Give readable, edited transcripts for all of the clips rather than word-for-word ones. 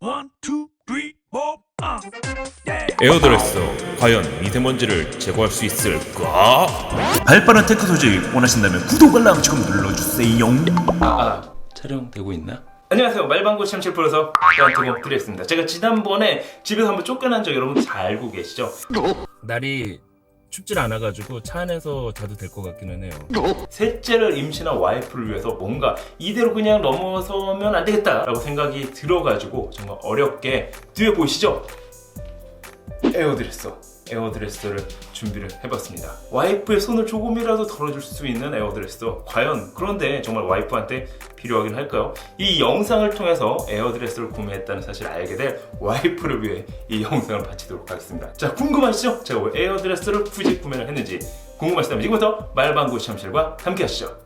One, two, three, four. 에어드레서 과연 미세먼지를 제거할 수 있을까? 발빠른 테크 소식 원하신다면 구독 알람 지금 눌러주세요. 촬영되고 있나? 안녕하세요. 말방구 시험실 프로서 대한투공 드리겠습니다. 제가 지난번에 집에서 한번 쫓겨난 적 여러분 잘 알고 계시죠? 날이 춥질 않아가지고 차 안에서 자도 될 것 같기는 해요. 셋째를 임신한 와이프를 위해서 뭔가 이대로 그냥 넘어서면 안 되겠다라고 생각이 들어가지고 정말 어렵게 뒤에 보이시죠? 에어드레서를 준비를 해봤습니다. 와이프의 손을 조금이라도 덜어줄 수 있는 에어드레서, 과연 그런데 정말 와이프한테 필요하긴 할까요? 이 영상을 통해서 에어드레서를 구매했다는 사실을 알게 될 와이프를 위해 이 영상을 바치도록 하겠습니다. 자, 궁금하시죠? 제가 왜 에어드레서를 굳이 구매를 했는지 궁금하시다면 지금부터 말방구 시험실과 함께 하시죠.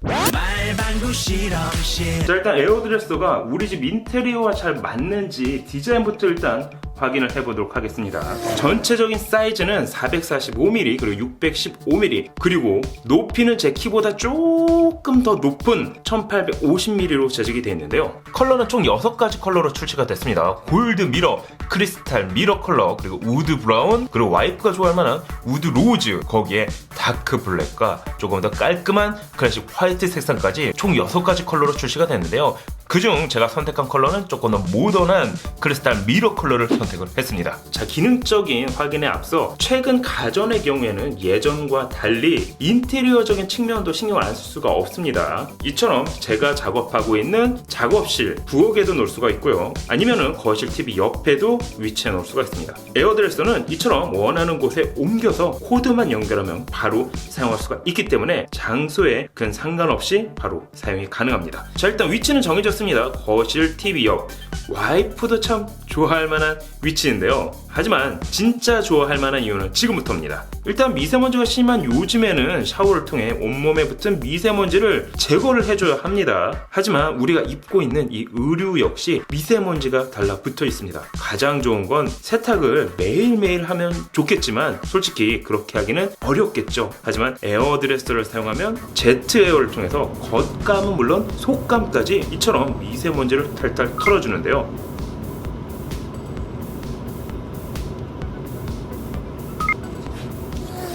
말방구 실험실. 자, 일단 에어드레서가 우리 집 인테리어와 잘 맞는지 디자인부터 일단 확인을 해보도록 하겠습니다. 전체적인 사이즈는 445mm 그리고 615mm 그리고 높이는 제 키보다 조금 더 높은 1850mm로 제작이 되어 있는데요. 컬러는 총 6가지 컬러로 출시가 됐습니다. 골드 미러, 크리스탈 미러 컬러, 그리고 우드 브라운, 그리고 와이프가 좋아할 만한 우드 로즈, 거기에 다크 블랙과 조금 더 깔끔한 클래식 화이트 색상까지 총 6가지 컬러로 출시가 됐는데요. 그중 제가 선택한 컬러는 조금 더 모던한 크리스탈 미러 컬러를 선택을 했습니다. 자, 기능적인 확인에 앞서 최근 가전의 경우에는 예전과 달리 인테리어적인 측면도 신경을 안 쓸 수가 없습니다. 이처럼 제가 작업하고 있는 작업실 부엌에도 놓을 수가 있고요, 아니면은 거실 TV 옆에도 위치해 놓을 수가 있습니다. 에어드레서는 이처럼 원하는 곳에 옮겨서 코드만 연결하면 바로 사용할 수가 있기 때문에 장소에 큰 상관없이 바로 사용이 가능합니다. 자, 일단 위치는 정해졌습니다. 거실 TV 옆, 와이프도 참 좋아할 만한 위치인데요. 하지만 진짜 좋아할 만한 이유는 지금부터입니다. 일단 미세먼지가 심한 요즘에는 샤워를 통해 온몸에 붙은 미세먼지를 제거를 해줘야 합니다. 하지만 우리가 입고 있는 이 의류 역시 미세먼지가 달라붙어 있습니다. 가장 좋은 건 세탁을 매일매일 하면 좋겠지만 솔직히 그렇게 하기는 어렵겠죠. 하지만 에어드레서를 사용하면 제트 에어를 통해서 겉감은 물론 속감까지 이처럼 미세먼지를 탈탈 털어주는데요.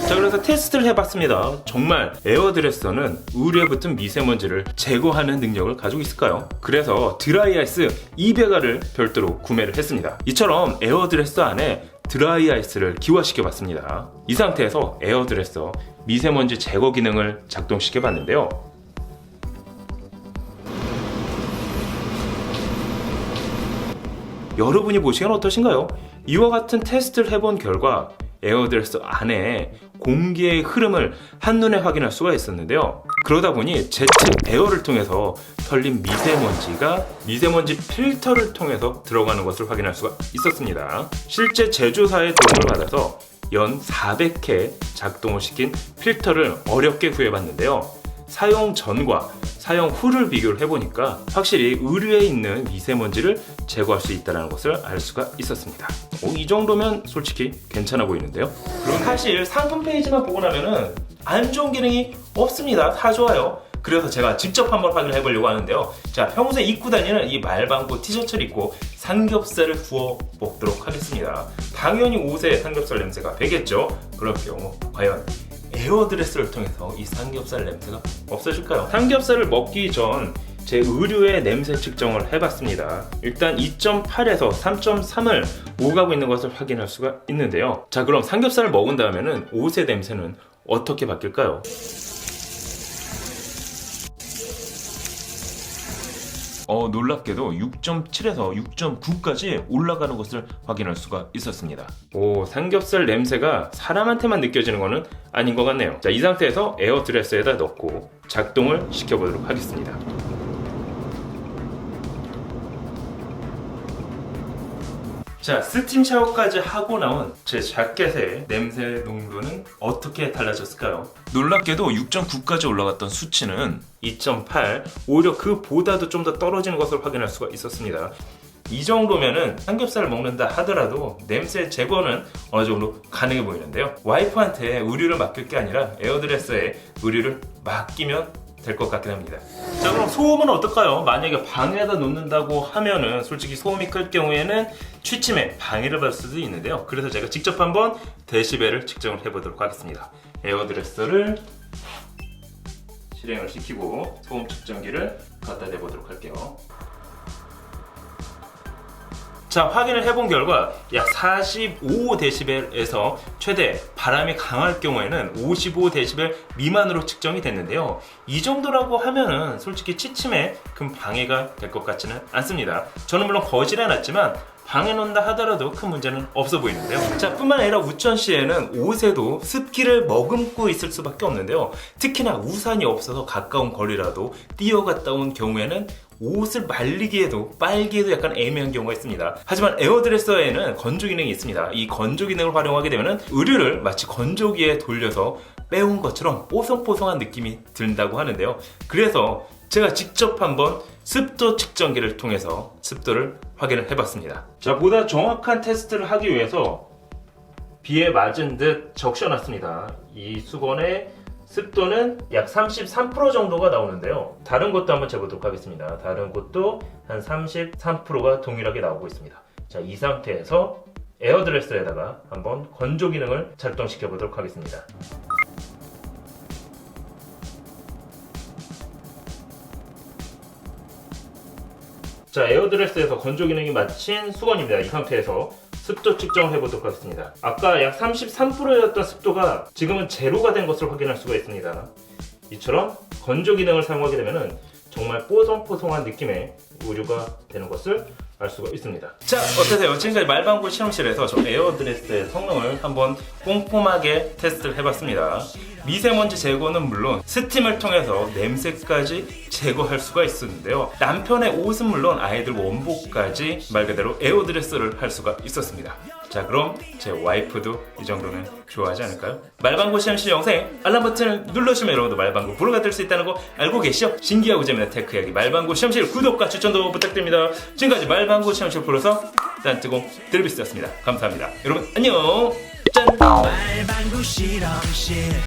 자, 그래서 테스트를 해봤습니다. 정말 에어드레서는 의류에 붙은 미세먼지를 제거하는 능력을 가지고 있을까요? 그래서 드라이아이스 200알을 별도로 구매를 했습니다. 이처럼 에어드레서 안에 드라이아이스를 기화시켜 봤습니다. 이 상태에서 에어드레서 미세먼지 제거 기능을 작동시켜 봤는데요. 여러분이 보시기엔 어떠신가요? 이와 같은 테스트를 해본 결과 에어드레서 안에 공기의 흐름을 한눈에 확인할 수가 있었는데요. 그러다 보니 제트 에어를 통해서 털린 미세먼지가 미세먼지 필터를 통해서 들어가는 것을 확인할 수가 있었습니다. 실제 제조사의 도움을 받아서 연 400회 작동을 시킨 필터를 어렵게 구해봤는데요. 사용 전과 사용 후를 비교를 해보니까 확실히 의류에 있는 미세먼지를 제거할 수 있다는 것을 알 수가 있었습니다. 이 정도면 솔직히 괜찮아 보이는데요. 그럼 사실 상품 페이지만 보고 나면은 안 좋은 기능이 없습니다. 다 좋아요. 그래서 제가 직접 한번 확인을 해보려고 하는데요. 자, 평소에 입고 다니는 이 말방구 티셔츠를 입고 삼겹살을 구워 먹도록 하겠습니다. 당연히 옷에 삼겹살 냄새가 배겠죠. 그럴 경우 과연 에어드레서를 통해서 이 삼겹살 냄새가 없어질까요? 삼겹살을 먹기 전 제 의류의 냄새 측정을 해봤습니다. 일단 2.8에서 3.3을 오가고 있는 것을 확인할 수가 있는데요. 자, 그럼 삼겹살을 먹은 다음에는 옷의 냄새는 어떻게 바뀔까요? 놀랍게도 6.7에서 6.9까지 올라가는 것을 확인할 수가 있었습니다. 삼겹살 냄새가 사람한테만 느껴지는 것은 아닌 것 같네요. 자, 이 상태에서 에어드레서에다 넣고 작동을 시켜보도록 하겠습니다. 자, 스팀 샤워까지 하고 나온 제 자켓의 냄새 농도는 어떻게 달라졌을까요? 놀랍게도 6.9까지 올라갔던 수치는 2.8, 오히려 그보다도 좀 더 떨어지는 것을 확인할 수가 있었습니다. 이 정도면은 삼겹살을 먹는다 하더라도 냄새 제거는 어느 정도 가능해 보이는데요. 와이프한테 의류를 맡길 게 아니라 에어드레서에 의류를 맡기면 될 것 같긴 합니다. 자, 그럼 소음은 어떨까요? 만약에 방에다 놓는다고 하면은 솔직히 소음이 클 경우에는 취침에 방해를 받을 수도 있는데요. 그래서 제가 직접 한번 데시벨을 측정을 해보도록 하겠습니다. 에어드레서를 실행을 시키고 소음 측정기를 갖다 대보도록 할게요. 자, 확인을 해본 결과 약 45dB에서 최대 바람이 강할 경우에는 55dB 미만으로 측정이 됐는데요. 이 정도라고 하면은 솔직히 취침에 큰 방해가 될 것 같지는 않습니다. 저는 물론 거실에 놨지만 방에 놓는다 하더라도 큰 문제는 없어 보이는데요. 자, 뿐만 아니라 우천시에는 옷에도 습기를 머금고 있을 수밖에 없는데요. 특히나 우산이 없어서 가까운 거리라도 뛰어갔다 온 경우에는 옷을 말리기에도 빨기에도 약간 애매한 경우가 있습니다. 하지만 에어드레서에는 건조 기능이 있습니다. 이 건조 기능을 활용하게 되면 의류를 마치 건조기에 돌려서 빼온 것처럼 뽀송뽀송한 느낌이 든다고 하는데요. 그래서 제가 직접 한번 습도 측정기를 통해서 습도를 확인을 해봤습니다. 자, 보다 정확한 테스트를 하기 위해서 비에 맞은 듯 적셔놨습니다. 이 수건의 습도는 약 33% 정도가 나오는데요. 다른 것도 한번 재보도록 하겠습니다. 다른 것도 한 33%가 동일하게 나오고 있습니다. 자, 이 상태에서 에어드레서에다가 한번 건조 기능을 작동시켜 보도록 하겠습니다. 자, 에어드레서에서 건조 기능이 마친 수건입니다. 이 상태에서 습도 측정을 해보도록 하겠습니다. 아까 약 33%였던 습도가 지금은 제로가 된 것을 확인할 수가 있습니다. 이처럼 건조 기능을 사용하게 되면 정말 뽀송뽀송한 느낌의 의류가 되는 것을 알 수가 있습니다. 자, 어떠세요? 지금까지 말방구 실험실에서 저 에어드레스의 성능을 한번 꼼꼼하게 테스트를 해봤습니다. 미세먼지 제거는 물론 스팀을 통해서 냄새까지 제거할 수가 있었는데요. 남편의 옷은 물론 아이들 원복까지 말 그대로 에어드레스를 할 수가 있었습니다. 자, 그럼 제 와이프도 이 정도는 좋아하지 않을까요? 말방구 실험실 영상 알람 버튼을 눌러주시면 여러분도 말방구 보러가 될 수 있다는 거 알고 계시죠? 신기하고 재미난 테크 이야기 말방구 실험실 구독과 추천도 부탁드립니다. 지금까지 말방구 실험실 프로서 딴뜨공 드리비스였습니다. 감사합니다. 여러분 안녕. 짠. 말방구 실험실